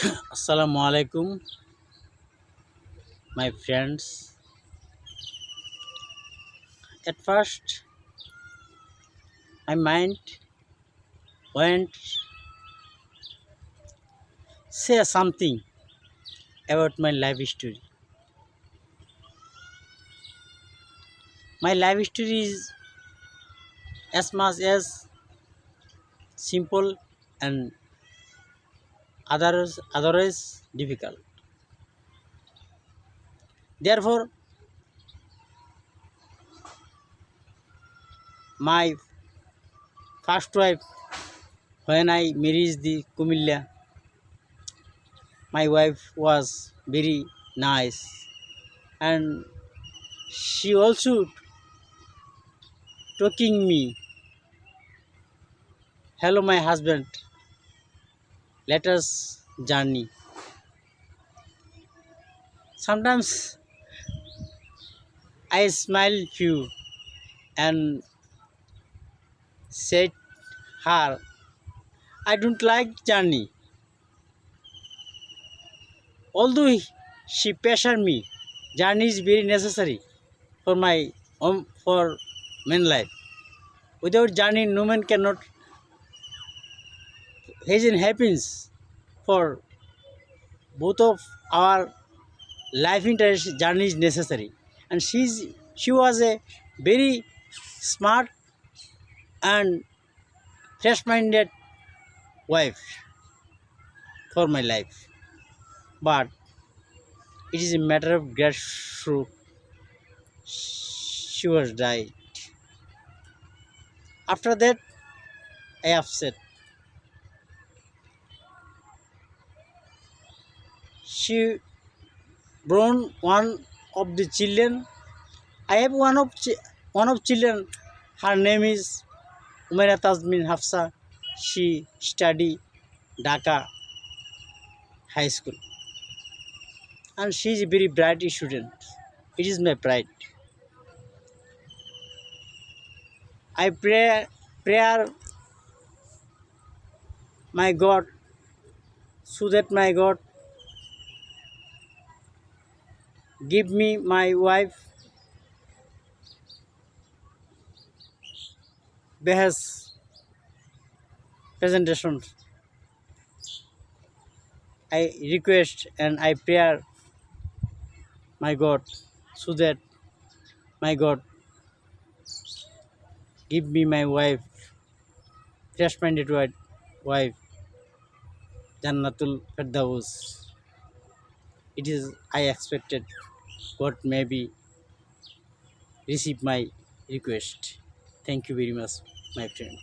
Assalamu alaikum, my friends. At first, my mind went say something about my life story. My life story is as much as simple and otherwise difficult. Therefore, my first wife, when I married the Kumilla, my wife was very nice, and she also talking me, "Hello, my husband. Let us journey." Sometimes I smile few and said her, "I don't like journey." Although she pressured me, journey is very necessary for my for man life. Without journey, no man cannot hasten happens for both of our life interest. Journey is necessary, and she was a very smart and fresh-minded wife for my life. But it is a matter of gratitude. She was died. After that, I upset. She born one of the children. I have one of children. Her name is Umaira Tazmin Hafsa. She study Dhaka High School, and she is a very bright student. It is my pride. I prayer my God, so that my God give me my wife behest presentation. I request and I pray my God, so that my God give me my wife, fresh-minded wife, Jannatul Firdaus. It is I expected God maybe receive my request. Thank you very much, my friend.